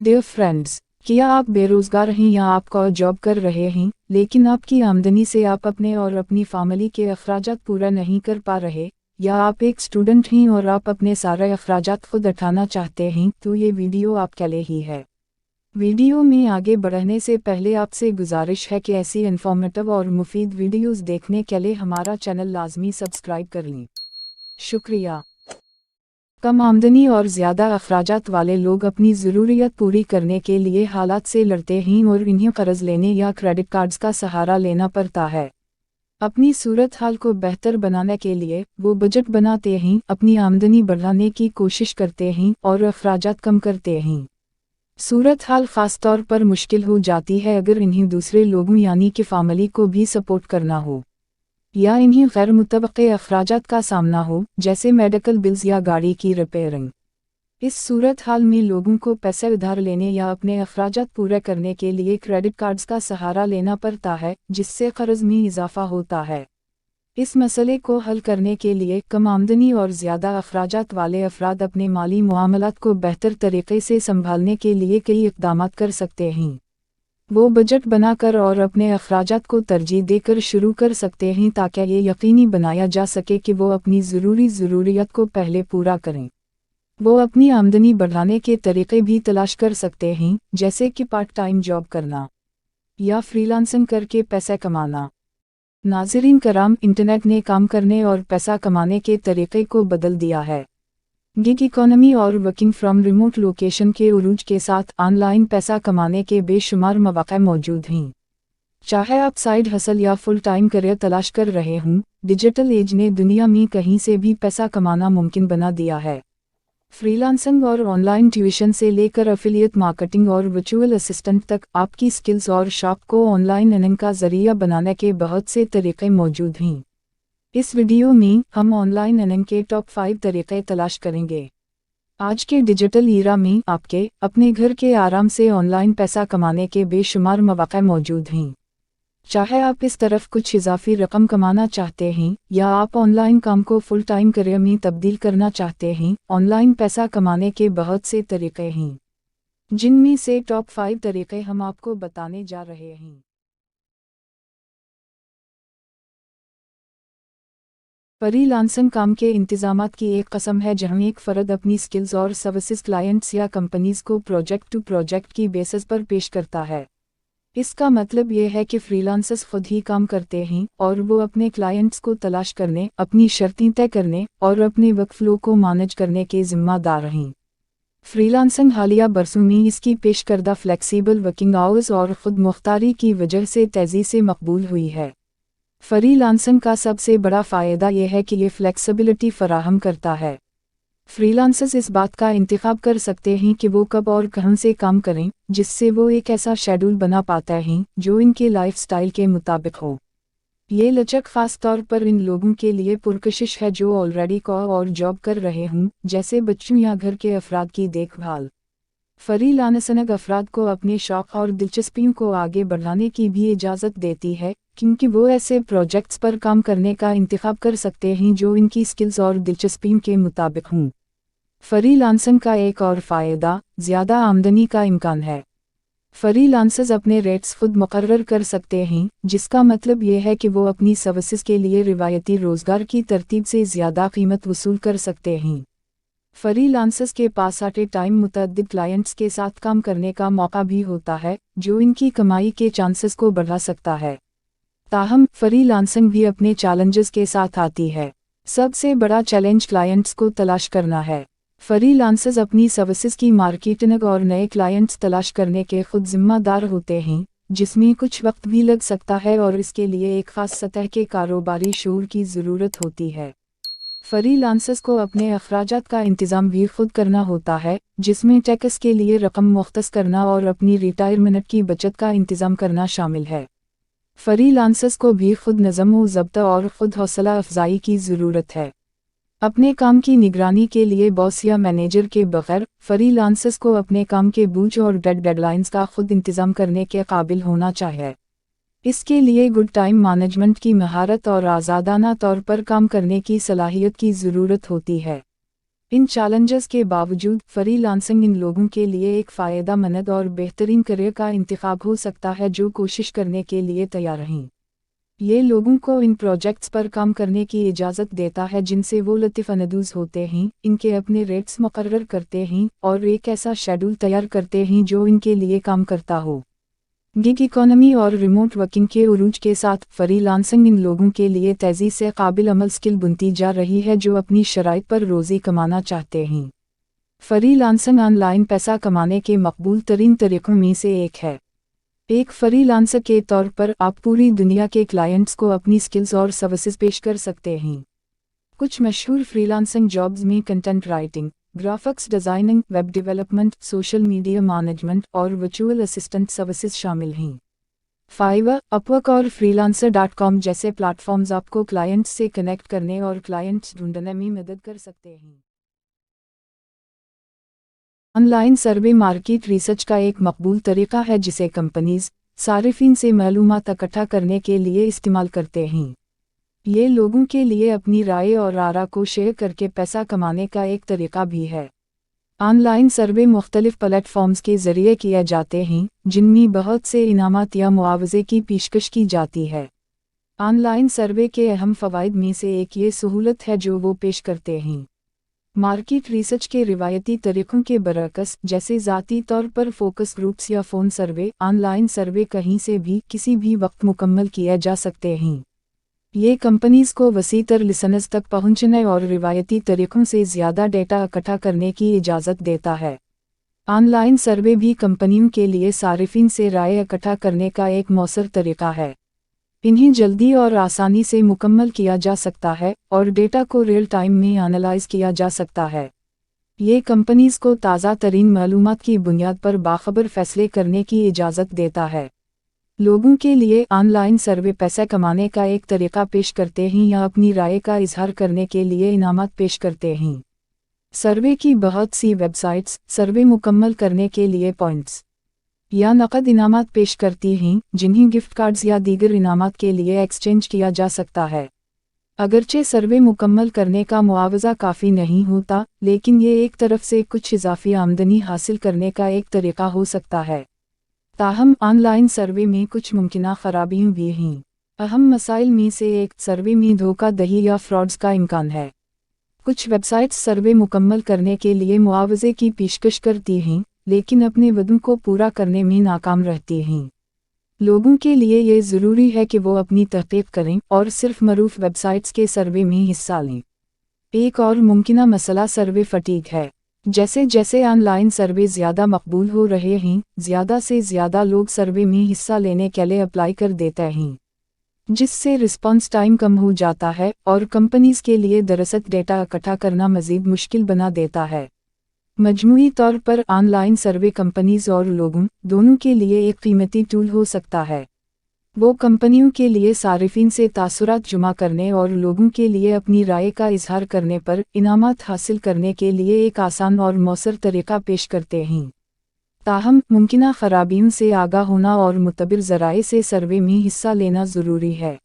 Dear friends, क्या आप बेरोज़गार हैं या आप जॉब कर रहे हैं लेकिन आपकी आमदनी से आप अपने और अपनी फैमिली के अखराजात पूरा नहीं कर पा रहे, या आप एक स्टूडेंट हैं और आप अपने सारे अखराजात खुद उठाना चाहते हैं, तो ये वीडियो आपके लिए ही है। वीडियो में आगे बढ़ने से पहले आपसे गुजारिश है कि ऐसी इन्फॉर्मेटिव और मुफीद वीडियोस देखने के लिए हमारा चैनल लाजमी सब्सक्राइब कर लें। शुक्रिया। कम आमदनी और ज़्यादा अखराजात वाले लोग अपनी ज़रूरियत पूरी करने के लिए हालात से लड़ते हैं और इन्हें कर्ज लेने या क्रेडिट कार्ड्स का सहारा लेना पड़ता है। अपनी सूरत हाल को बेहतर बनाने के लिए वो बजट बनाते हैं, अपनी आमदनी बढ़ाने की कोशिश करते हैं और अखराजात कम करते हैं। सूरत हाल ख़ास तौर पर मुश्किल हो जाती है अगर इन्हें दूसरे लोगों यानी कि फैमिली को भी सपोर्ट करना हो, या इन्हें गैर मुतवक्के अखराजात का सामना हो, जैसे मेडिकल बिल्स या गाड़ी की रिपेयरिंग। इस सूरत हाल में लोगों को पैसे उधार लेने या अपने अखराजात पूरे करने के लिए क्रेडिट कार्ड्स का सहारा लेना पड़ता है, जिससे कर्ज में इजाफा होता है। इस मसले को हल करने के लिए कम आमदनी और ज़्यादा अखराजात वाले अफराद अपने माली मुआमलात को बेहतर तरीके से संभालने के लिए कई इक़दामात कर सकते हैं। वो बजट बनाकर और अपने अखराजात को तरजीह देकर शुरू कर सकते हैं ताकि ये यकीनी बनाया जा सके कि वो अपनी ज़रूरियत को पहले पूरा करें। वो अपनी आमदनी बढ़ाने के तरीक़े भी तलाश कर सकते हैं, जैसे कि पार्ट टाइम जॉब करना या फ्रीलांसिंग करके पैसा कमाना। नाज़रीन कराम, इंटरनेट ने काम करने और पैसा कमाने के तरीक़े को बदल दिया है। गिग इकोनॉमी और वर्किंग फ्रॉम रिमोट लोकेशन के उरूज के साथ ऑनलाइन पैसा कमाने के बेशुमार मौक़े मौजूद हैं। चाहे आप साइड हसल या फुल टाइम करियर तलाश कर रहे हों, डिजिटल एज ने दुनिया में कहीं से भी पैसा कमाना मुमकिन बना दिया है। फ्रीलांसिंग और ऑनलाइन ट्यूशन से लेकर एफिलिएट मार्केटिंग और वर्चुअल असिस्टेंट तक, आपकी स्किल्स और शौक को ऑनलाइन अर्निंग का ज़रिया बनाने के बहुत से तरीक़े मौजूद हैं। इस वीडियो में हम ऑनलाइन अर्निंग के टॉप 5 तरीक़े तलाश करेंगे। आज के डिजिटल ईरा में आपके अपने घर के आराम से ऑनलाइन पैसा कमाने के बेशुमार मौक़े मौजूद हैं। चाहे आप इस तरफ कुछ इजाफी रकम कमाना चाहते हैं या आप ऑनलाइन काम को फुल टाइम करियर में तब्दील करना चाहते हैं, ऑनलाइन पैसा कमाने के बहुत से तरीक़े हैं, जिनमें से टॉप 5 तरीक़े हम आपको बताने जा रहे हैं। फ्रीलांसिंग काम के इंतज़ामात की एक कस्म है जहां एक फ़र्द अपनी स्किल्स और सर्विसेज क्लाइंट्स या कंपनीज़ को प्रोजेक्ट टू प्रोजेक्ट की बेसिस पर पेश करता है। इसका मतलब ये है कि फ्रीलांसर्स खुद ही काम करते हैं और वो अपने क्लाइंट्स को तलाश करने, अपनी शर्तें तय करने और अपने वर्कफ्लो को मैनेज करने के ज़िम्मेदार हैं। फ्रीलांसिंग हालिया बरसों में इसकी पेश करदा फ्लेक्सिबल वर्किंग आवर्स और ख़ुद मुख्तारी की वजह से तेज़ी से मकबूल हुई है। फ्रीलांसिंग का सबसे बड़ा फ़ायदा यह है कि ये फ्लेक्सिबिलिटी फ़राहम करता है। फ्रीलांसर्स इस बात का इंतखाब कर सकते हैं कि वो कब और कहाँ से काम करें, जिससे वो एक ऐसा शेड्यूल बना पाते हैं जो इनके लाइफस्टाइल के मुताबिक हो। ये लचक ख़ास तौर पर इन लोगों के लिए पुरकशिश है जो ऑलरेडी और जॉब कर रहे हों, जैसे बच्चों या घर के अफराद की देखभाल। फ्रीलांसिंग अफराद को अपने शौक़ और दिलचस्पियों को आगे बढ़ाने की भी इजाज़त देती है, क्योंकि वो ऐसे प्रोजेक्ट्स पर काम करने का इंतखाब कर सकते हैं जो इनकी स्किल्स और दिलचस्पियों के मुताबिक हों। फ्रीलांसिंग का एक और फ़ायदा ज़्यादा आमदनी का इम्कान है। फ्रीलांसर्स अपने रेट्स खुद मुकर्रर कर सकते हैं, जिसका मतलब ये है कि वो अपनी सर्विसेज के लिए रिवायती रोज़गार की तरतीब से ज़्यादा कीमत वसूल कर सकते हैं। फ्रीलांसर्स के पास एट ए टाइम मुतअद्दिद क्लाइंट्स के साथ काम करने का मौका भी होता है, जो इनकी कमाई के चांसेस को बढ़ा सकता है। ताहम फ्रीलांसिंग भी अपने चैलेंजेस के साथ आती है। सबसे बड़ा चैलेंज क्लाइंट्स को तलाश करना है। फ्रीलांसर्स अपनी सर्विसेज की मार्केटिंग और नए क्लाइंट्स तलाश करने के खुद जिम्मेदार होते हैं, जिसमें कुछ वक्त भी लग सकता है और इसके लिए एक ख़ास सतह के कारोबारी शऊर की ज़रूरत होती है। फ्रीलांसर्स को अपने अखराजात का इंतज़ाम भी खुद करना होता है, जिसमें टैक्स के लिए रकम मुख्तस करना और अपनी रिटायरमेंट की बचत का इंतज़ाम करना शामिल है। फ्रीलांसर्स को भी खुद नज़म व ज़ब्त और खुद हौसला अफजाई की ज़रूरत है। अपने काम की निगरानी के लिए बॉस या मैनेजर के बगैर फ्रीलांसर्स को अपने काम के बोझ और डेडलाइंस का खुद इंतज़ाम करने के काबिल होना चाहिए। इसके लिए गुड टाइम मैनेजमेंट की महारत और आज़ादाना तौर पर काम करने की सलाहियत की ज़रूरत होती है। ان چیلنجز کے باوجود فری لانسنگ ان لوگوں کے لیے ایک فائدہ مند اور بہترین کریئر کا انتخاب ہو سکتا ہے جو کوشش کرنے کے لیے تیار ہیں۔ یہ لوگوں کو ان پروجیکٹس پر کام کرنے کی اجازت دیتا ہے جن سے وہ لطف اندوز ہوتے ہیں، ان کے اپنے ریٹس مقرر کرتے ہیں اور ایک ایسا شیڈول تیار کرتے ہیں جو ان کے لیے کام کرتا ہو۔ گگ اکانومی اور ریموٹ ورکنگ کے عروج کے ساتھ فری لانسنگ ان لوگوں کے لیے تیزی سے قابل عمل اسکل بنتی جا رہی ہے جو اپنی شرائط پر روزی کمانا چاہتے ہیں۔ فری لانسنگ آن لائن پیسہ کمانے کے مقبول ترین طریقوں میں سے ایک ہے۔ ایک فری لانسر کے طور پر آپ پوری دنیا کے کلائنٹس کو اپنی سکلز اور سروسز پیش کر سکتے ہیں۔ کچھ مشہور فری لانسنگ جابز میں content writing, graphics designing, web development, social media management اور ورچوئل اسسٹنٹ سروسز شامل ہیں۔ فائور، اپ ورک اور freelancer.com جیسے پلیٹ فارمز آپ کو کلائنٹس سے کنیکٹ کرنے اور کلائنٹس ڈھونڈنے میں مدد کر سکتے ہیں۔ On line survey market research کا ایک مقبول طریقہ ہے جسے کمپنیز صارفین سے معلومات اکٹھا کرنے کے لیے استعمال کرتے ہیں۔ یہ لوگوں کے لیے اپنی رائے اور آرا کو شیئر کر کے پیسہ کمانے کا ایک طریقہ بھی ہے۔ آن لائن سروے مختلف پلیٹ فارمز کے ذریعے کیے جاتے ہیں جن میں بہت سے انعامات یا معاوضے کی پیشکش کی جاتی ہے۔ آن لائن سروے کے اہم فوائد میں سے ایک یہ سہولت ہے جو وہ پیش کرتے ہیں۔ مارکیٹ ریسرچ کے روایتی طریقوں کے برعکس، جیسے ذاتی طور پر فوکس گروپس یا phone survey, on line survey کہیں سے بھی کسی بھی وقت مکمل کیے جا سکتے ہیں۔ یہ کمپنیز کو وسیع تر لسنرز تک پہنچنے اور روایتی طریقوں سے زیادہ ڈیٹا اکٹھا کرنے کی اجازت دیتا ہے۔ آن لائن سروے بھی کمپنیوں کے لیے صارفین سے رائے اکٹھا کرنے کا ایک مؤثر طریقہ ہے۔ انہیں جلدی اور آسانی سے مکمل کیا جا سکتا ہے اور ڈیٹا کو ریئل ٹائم میں انالائز کیا جا سکتا ہے۔ یہ کمپنیز کو تازہ ترین معلومات کی بنیاد پر باخبر فیصلے کرنے کی اجازت دیتا ہے۔ لوگوں کے لیے آن لائن سروے پیسہ کمانے کا ایک طریقہ پیش کرتے ہیں یا اپنی رائے کا اظہار کرنے کے لیے انعامات پیش کرتے ہیں۔ سروے کی بہت سی ویب سائٹس سروے مکمل کرنے کے لیے پوائنٹس یا نقد انعامات پیش کرتی ہیں جنہیں گفٹ کارڈز یا دیگر انعامات کے لیے ایکسچینج کیا جا سکتا ہے۔ اگرچہ سروے مکمل کرنے کا معاوضہ کافی نہیں ہوتا، لیکن یہ ایک طرف سے کچھ اضافی آمدنی حاصل کرنے کا ایک طریقہ ہو سکتا ہے۔ تاہم آن لائن سروے میں کچھ ممکنہ خرابیاں بھی ہیں۔ اہم مسائل میں سے ایک سروے میں دھوکہ دہی یا فراڈز کا امکان ہے۔ کچھ ویب سائٹس سروے مکمل کرنے کے لیے معاوضے کی پیشکش کرتی ہیں لیکن اپنے وعدوں کو پورا کرنے میں ناکام رہتی ہیں۔ لوگوں کے لیے یہ ضروری ہے کہ وہ اپنی تحقیق کریں اور صرف معروف ویب سائٹس کے سروے میں حصہ لیں۔ ایک اور ممکنہ مسئلہ سروے فٹیگ ہے۔ جیسے جیسے آن لائن سروے زیادہ مقبول ہو رہے ہیں، زیادہ سے زیادہ لوگ سروے میں حصہ لینے کے لیے اپلائی کر دیتے ہیں، جس سے رسپانس ٹائم کم ہو جاتا ہے اور کمپنیز کے لیے درست ڈیٹا اکٹھا کرنا مزید مشکل بنا دیتا ہے۔ مجموعی طور پر آن لائن سروے کمپنیز اور لوگوں دونوں کے لیے ایک قیمتی ٹول ہو سکتا ہے۔ وہ کمپنیوں کے لیے صارفین سے تاثرات جمع کرنے اور لوگوں کے لیے اپنی رائے کا اظہار کرنے پر انعامات حاصل کرنے کے لیے ایک آسان اور مؤثر طریقہ پیش کرتے ہیں۔ تاہم ممکنہ خرابیوں سے آگاہ ہونا اور معتبر ذرائع سے سروے میں حصہ لینا ضروری ہے۔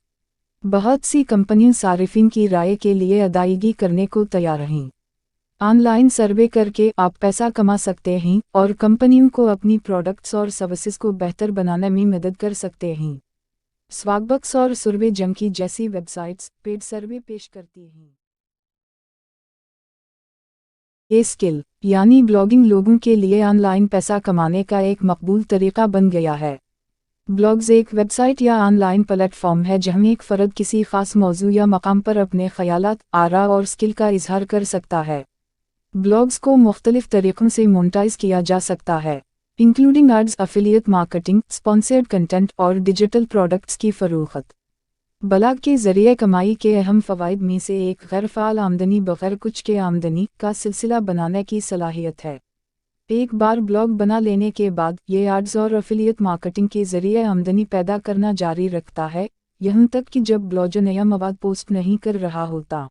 بہت سی کمپنیاں صارفین کی رائے کے لیے ادائیگی کرنے کو تیار ہیں۔ آن لائن سروے کر کے آپ پیسہ کما سکتے ہیں اور کمپنیوں کو اپنی پروڈکٹس اور سروسز کو بہتر بنانے میں مدد کر سکتے ہیں۔ سواگبکس اور سروے جنکی جیسی ویب سائٹس پیڈ سروے پیش کرتی ہیں۔ یہ اسکل یعنی بلاگنگ لوگوں کے لیے آن لائن پیسہ کمانے کا ایک مقبول طریقہ بن گیا ہے۔ بلاگز ایک ویب سائٹ یا آن لائن پلیٹ فارم ہے جہاں ایک فرد کسی خاص موضوع یا مقام پر اپنے خیالات، آراء اور اسکل کا اظہار کر سکتا ہے۔ بلاگز کو مختلف طریقوں سے مونٹائز کیا جا سکتا ہے، including ads, affiliate marketing, sponsored content اور ڈیجیٹل پروڈکٹس کی فروخت۔ بلاگ کے ذریعے کمائی کے اہم فوائد میں سے ایک غیر فعال آمدنی بغیر کچھ کے آمدنی کا سلسلہ بنانے کی صلاحیت ہے۔ ایک بار بلاگ بنا لینے کے بعد یہ ایڈز اور افیلیٹ مارکیٹنگ کے ذریعے آمدنی پیدا کرنا جاری رکھتا ہے، یہاں تک کہ جب بلاگر نیا مواد پوسٹ نہیں کر رہا ہوتا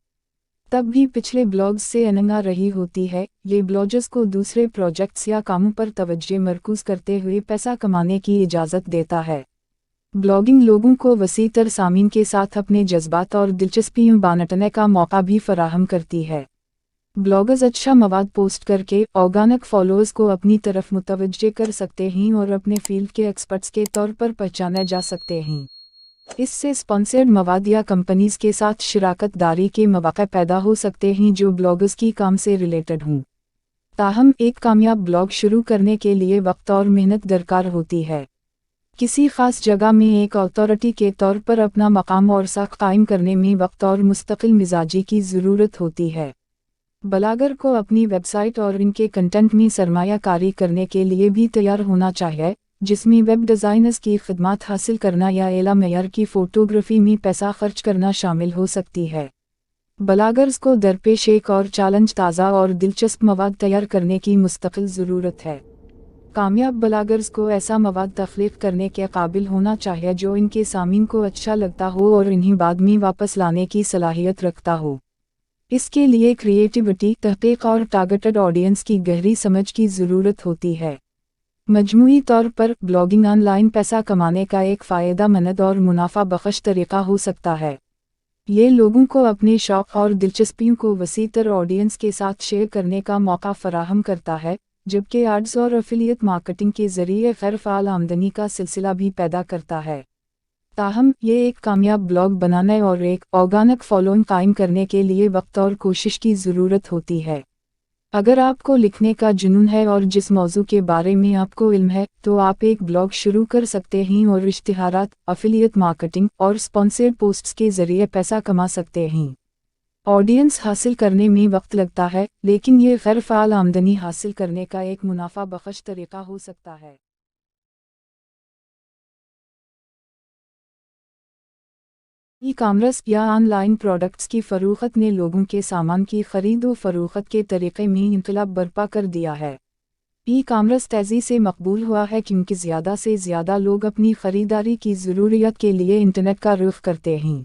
تب بھی پچھلے بلاگز سے ارننگ آ رہی ہوتی ہے۔ یہ بلاگرز کو دوسرے پروجیکٹس یا کاموں پر توجہ مرکوز کرتے ہوئے پیسہ کمانے کی اجازت دیتا ہے۔ بلاگنگ لوگوں کو وسیع تر سامعین کے ساتھ اپنے جذبات اور دلچسپیاں بانٹنے کا موقع بھی فراہم کرتی ہے۔ ब्लॉगर्स अच्छा मवाद पोस्ट करके ऑर्गेनिक फॉलोअर्स को अपनी तरफ मुतवज्जे कर सकते हैं और अपने फील्ड के एक्सपर्ट्स के तौर पर पहचाने जा सकते हैं। इससे स्पॉन्सर्ड मवाद या कंपनीज के साथ शराकत दारी के मौके पैदा हो सकते हैं जो ब्लॉगर्स की काम से रिलेटेड हों। ताहम एक कामयाब ब्लॉग शुरू करने के लिए वक्त और मेहनत दरकार होती है। किसी खास जगह में एक अथॉरिटी के तौर पर अपना मकाम और साख कायम करने में वक्त और मुस्तकिल मिजाजी की ज़रूरत होती है। ब्लॉगर को अपनी वेबसाइट और इनके कंटेंट में सरमायाकारी करने के लिए भी तैयार होना चाहिए, जिसमें वेब डिज़ाइनर्स की खिदमत हासिल करना या एला मेयर की फ़ोटोग्राफी में पैसा खर्च करना शामिल हो सकती है। ब्लॉगर्स को दरपेश एक और चैलेंज ताज़ा और दिलचस्प मवाद तैयार करने की मुस्तकिल ज़रूरत है। कामयाब ब्लॉगर्स को ऐसा मवाद तख्लीक करने के काबिल होना चाहिए जो इनके सामीन को अच्छा लगता हो और इन्हें बाद में वापस लाने की सलाहियत रखता हो। इसके लिए क्रिएटिविटी, तहकीक और टारगेटेड ऑडियंस की गहरी समझ की ज़रूरत होती है। मजमूई तौर पर ब्लॉगिंग ऑनलाइन पैसा कमाने का एक फ़ायदेमंद और मुनाफा बख्श तरीका हो सकता है। ये लोगों को अपने शौक़ और दिलचस्पियों को वसीतर ऑडियंस के साथ शेयर करने का मौका फराहम करता है, जबकि एड्स और एफिलिएट मार्केटिंग के ज़रिए गैर फ़ाल आमदनी का सिलसिला भी पैदा करता है। ताहम ये एक कामयाब ब्लॉग बनाने और एक ऑर्गेनिक फॉलोइंग कायम करने के लिए वक्त और कोशिश की ज़रूरत होती है। अगर आपको लिखने का जुनून है और जिस मौजू के बारे में आपको इल्म है, तो आप एक ब्लॉग शुरू कर सकते हैं और इश्तिहारात, एफिलिएट मार्केटिंग और स्पॉन्सर्ड पोस्ट्स के ज़रिए पैसा कमा सकते हैं। ऑडियंस हासिल करने में वक्त लगता है, लेकिन ये गैर फ़ाल आमदनी हासिल करने का एक मुनाफा बख्श तरीका हो सकता है। ई कॉमर्स या ऑनलाइन प्रोडक्ट्स की फ़रोख्त ने लोगों के सामान की खरीद व फ़रोख्त के तरीक़े में इनकलाब बर्पा कर दिया है। ई कॉमर्स तेज़ी से मकबूल हुआ है क्योंकि ज़्यादा से ज़्यादा लोग अपनी ख़रीदारी की ज़रूरियत के लिए इंटरनेट का रुख करते हैं।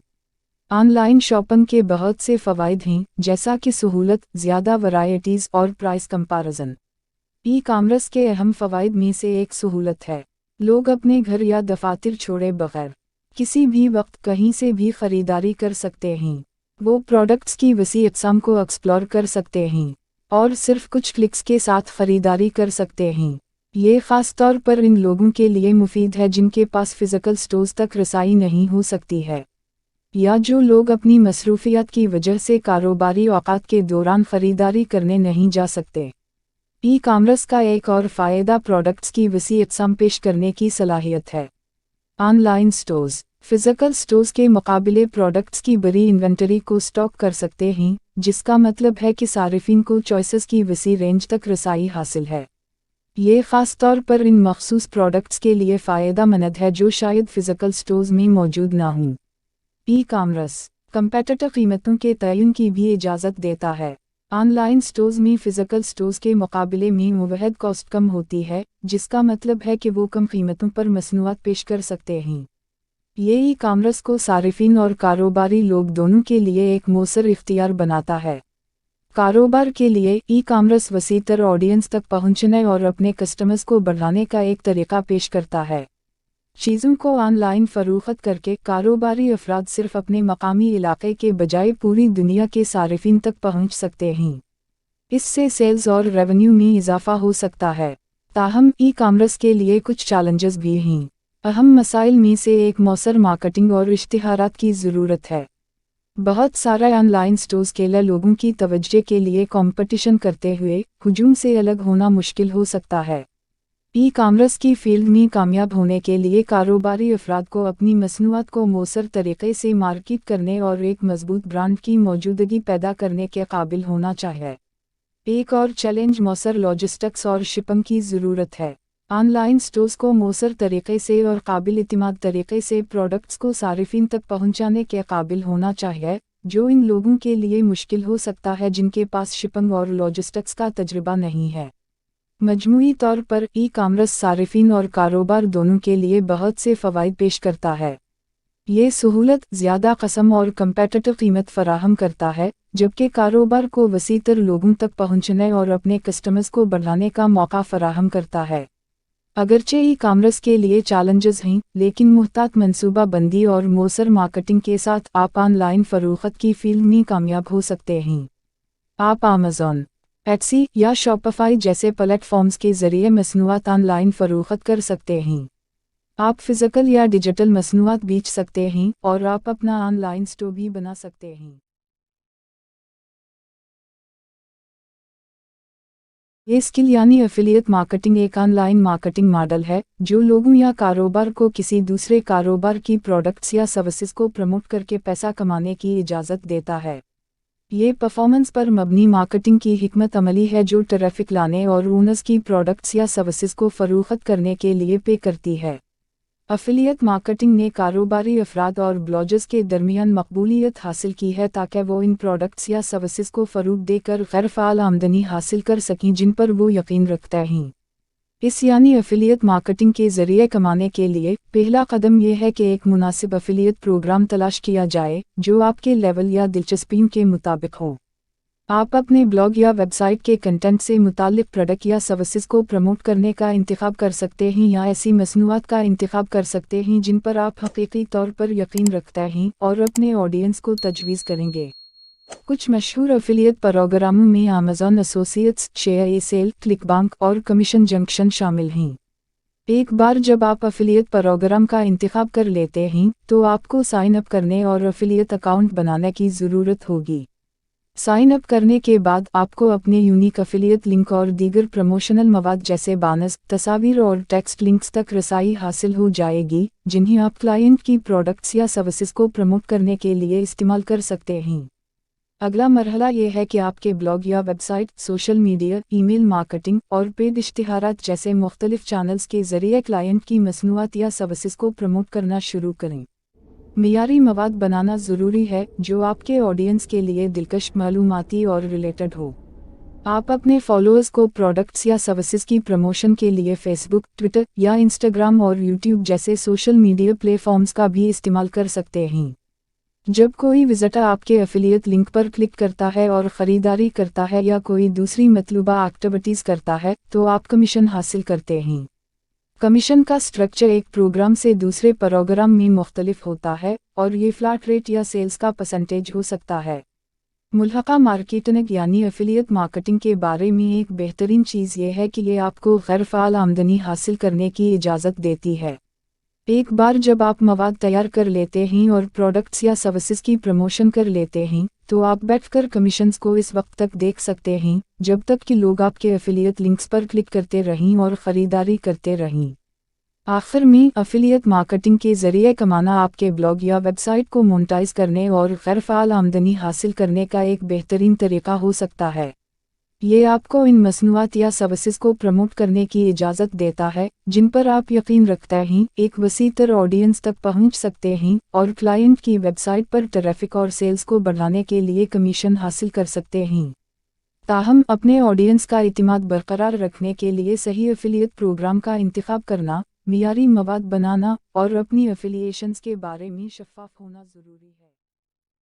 ऑनलाइन शॉपिंग के बहुत से फ़वाइद हैं, जैसा कि सहूलत, ज़्यादा वैरायटीज़ और प्राइस कंपैरिजन। ई कॉमर्स के अहम फ़वाइद में से एक सहूलत है। लोग अपने घर या दफ़ातर छोड़े बगैर किसी भी वक्त कहीं से भी ख़रीदारी कर सकते हैं। वो प्रोडक्ट्स की वसी अक़साम को एक्सप्लोर कर सकते हैं और सिर्फ कुछ क्लिक्स के साथ ख़रीदारी कर सकते हैं। ये ख़ास तौर पर इन लोगों के लिए मुफीद है जिनके पास फ़िज़िकल स्टोर्स तक रसाई नहीं हो सकती है, या जो लोग अपनी मसरूफियत की वजह से कारोबारी औकात के दौरान ख़रीदारी करने नहीं जा सकते। ई कॉमर्स का एक और फ़ायदा प्रोडक्ट्स की वसी अक़साम पेश करने की सलाहियत है। ऑनलाइन स्टोर्स फ़िज़िकल स्टोर्स के मुकाबले प्रोडक्ट्स की बड़ी इन्वेंटरी को स्टॉक कर सकते हैं, जिसका मतलब है कि सारिफिन को चॉइसेस की वसी रेंज तक रसाई हासिल है। ये ख़ास तौर पर इन मखसूस प्रोडक्ट्स के लिए फ़ायदेमंद है जो शायद फ़िज़िकल स्टोर्स में मौजूद ना हों। ई कॉमर्स कंपेटिटिव कीमतों के तयन की भी इजाज़त देता है। ऑनलाइन स्टोर्स में फ़िज़िकल स्टोर्स के मुकाबले में ओवरहेड कॉस्ट कम होती है, जिसका मतलब है कि वो कम कीमतों पर मसनूआत पेश कर सकते हैं। ये ई कॉमर्स को सारिफिन और कारोबारी लोग दोनों के लिए एक मौसर इख्तियार बनाता है। कारोबार के लिए ई कॉमर्स वसीतर ऑडियंस तक पहुंचने और अपने कस्टमर्स को बढ़ाने का एक तरीका पेश करता है। चीज़ों को ऑनलाइन फ़रोख्त करके कारोबारी अफराद सिर्फ अपने मकामी इलाके के बजाय पूरी दुनिया के सारिफिन तक पहुंच सकते हैं। इससे सेल्स और रेवेन्यू में इजाफा हो सकता है। ताहम ई कॉमर्स के लिए कुछ चैलेंजेस भी हैं। अहम मसाइल में से एक मौसर मार्केटिंग और इश्तिहारात की ज़रूरत है। बहुत सारे ऑनलाइन स्टोर्स के लिए लोगों की तवज्जो के लिए कंपटीशन करते हुए हुजूम से अलग होना मुश्किल हो सकता है। ई कॉमर्स की फील्ड में कामयाब होने के लिए कारोबारी अफराद को अपनी मसनूआत को मौसर तरीक़े से मार्केट करने और एक मजबूत ब्रांड की मौजूदगी पैदा करने के काबिल होना चाहिए। एक और चैलेंज मौसर लॉजिस्टिक्स और शिपिंग की ज़रूरत है। ऑनलाइन स्टोर्स को मौसर तरीक़े से और काबिल इतिमाद तरीक़े से प्रोडक्ट्स को सारिफिन तक पहुंचाने के काबिल होना चाहिए, जो इन लोगों के लिए मुश्किल हो सकता है जिनके पास शिपिंग और लॉजिस्टिक्स का तजुर्बा नहीं है। मजमूई तौर पर ई कॉमर्स सारिफिन और कारोबार दोनों के लिए बहुत से फ़वाइद पेश करता है। ये सहूलत, ज़्यादा क़स्म और कम्पेटिटिव कीमत फ़राहम करता है, जबकि कारोबार को वसीतर लोगों तक पहुंचने और अपने कस्टमर्स को बढ़ाने का मौका फ़राहम करता है। अगरचे ई कॉमर्स के लिए चैलेंजेस हैं, लेकिन मुहतात मनसूबा बंदी और मौसर मार्केटिंग के साथ आप ऑनलाइन फ़रोख्त की फील्ड में कामयाब हो सकते हैं। आप अमेज़न, एटसी या शॉपिफाई जैसे प्लेटफॉर्म्स के ज़रिए मसनूआत ऑनलाइन फ़रोख्त कर सकते हैं। आप फिज़िकल या डिजिटल मसनूआत बेच सकते हैं और आप अपना ऑनलाइन स्टोर भी बना सकते हैं। ये स्किल यानी एफिलिएट मार्केटिंग एक ऑनलाइन मार्केटिंग मॉडल है जो लोगों या कारोबार को किसी दूसरे कारोबार की प्रोडक्ट्स या सर्विसेज को प्रमोट करके पैसा कमाने की इजाज़त देता है। ये परफॉर्मेंस पर मबनी मार्केटिंग की हिकमत अमली है जो ट्रैफिक लाने और ओनर्स की प्रोडक्ट्स या सर्विसेज को फरोख्त करने के लिए पे करती है। एफिलिएट मार्केटिंग ने कारोबारी अफराद और ब्लॉगर्स के दरमियान मकबूलियत हासिल की है ताकि वो इन प्रोडक्ट्स या सर्विसेज को फ़रोग़ देकर गैर फ़ाल आमदनी हासिल कर सकें जिन पर वो यकीन रखते हैं। इस यानी एफिलिएट मार्केटिंग के ज़रिए कमाने के लिए पहला कदम यह है कि एक मुनासिब एफिलिएट प्रोग्राम तलाश किया जाए जो आपके लेवल या दिलचस्पी के मुताबिक हो। आप अपने ब्लॉग या वेबसाइट के कंटेंट से मुताल्लिक़ प्रोडक्ट या सर्विसेज को प्रमोट करने का इंतखाब कर सकते हैं या ऐसी मसनूआत का इंतखाब कर सकते हैं जिन पर आप हकीकी तौर पर यकीन रखते हैं और अपने ऑडियंस को तजवीज़ करेंगे। कुछ मशहूर एफिलिएट प्रोग्रामों में अमेज़न एसोसिएट्स, शेयर ए सेल, क्लिकबैंक और कमीशन जंक्शन शामिल हैं। एक बार जब आप एफिलिएट प्रोग्राम का इंतखाब कर लेते हैं तो आपको साइन अप करने और एफिलिएट अकाउंट बनाने की ज़रूरत होगी। साइन अप करने के बाद आपको अपने यूनिक एफिलिएट लिंक और दीगर प्रमोशनल मवाद जैसे बैनर्स, तस्वीर और टेक्स्ट लिंक्स तक रसाई हासिल हो जाएगी जिन्हें आप क्लाइंट की प्रोडक्ट्स या सर्विसेज को प्रमोट करने के लिए इस्तेमाल कर सकते हैं। अगला मरहला ये है कि आपके ब्लॉग या website, social media, email marketing और पेड इश्तिहारात जैसे मुख्तलिफ चैनल्स के ज़रिए क्लाइंट की मसनूआत या सर्विसेज को प्रमोट करना शुरू करें। मियारी मवाद बनाना ज़रूरी है जो आपके ऑडियंस के लिए दिलकश, मालूमाती और रिलेटेड हो। आप अपने फॉलोअर्स को प्रोडक्ट्स या सर्विसेज की प्रमोशन के लिए फेसबुक, ट्विटर या इंस्टाग्राम और यूट्यूब जैसे सोशल मीडिया प्लेटफॉर्म्स का भी इस्तेमाल कर सकते हैं। जब कोई विजिटर आपके एफिलिएट लिंक पर क्लिक करता है और ख़रीदारी करता है या कोई दूसरी मतलूबा एक्टिविटीज़ करता है तो आप कमीशन हासिल करते हैं। कमीशन का स्ट्रक्चर एक प्रोग्राम से दूसरे प्रोग्राम में मुख्तलिफ होता है और ये फ्लैट रेट या सेल्स का परसेंटेज हो सकता है। मुल्हक़ा मार्केटिंग यानी एफिलिएट मार्केटिंग के बारे में एक बेहतरीन चीज़ ये है कि ये आपको गैर फ़ाल आमदनी हासिल करने की इजाज़त देती है। एक बार जब आप मवाद तैयार कर लेते हैं और प्रोडक्ट्स या सर्विसेज की प्रमोशन कर लेते हैं तो आप बैठकर कमीशंस को इस वक्त तक देख सकते हैं जब तक कि लोग आपके एफिलिएट लिंक्स पर क्लिक करते रहें और ख़रीदारी करते रहें। आखिर में एफिलिएट मार्केटिंग के ज़रिए कमाना आपके ब्लॉग या वेबसाइट को मोनेटाइज करने और गैर फ़ाल आमदनी हासिल करने का एक बेहतरीन तरीका हो सकता है। ये आपको इन मसनूआत या सर्विसेज को प्रमोट करने की इजाज़त देता है जिन पर आप यकीन रखते हैं, एक वसीतर ऑडियंस तक पहुंच सकते हैं और क्लाइंट की वेबसाइट पर ट्रैफिक और सेल्स को बढ़ाने के लिए कमीशन हासिल कर सकते हैं। ताहम अपने ऑडियंस का इतिमाद बरकरार रखने के लिए सही एफिलिएट प्रोग्राम का इंतखाब करना, मियारी मवाद बनाना और अपनी एफिलिएशंस के बारे में शफ़ाफ़ होना ज़रूरी है।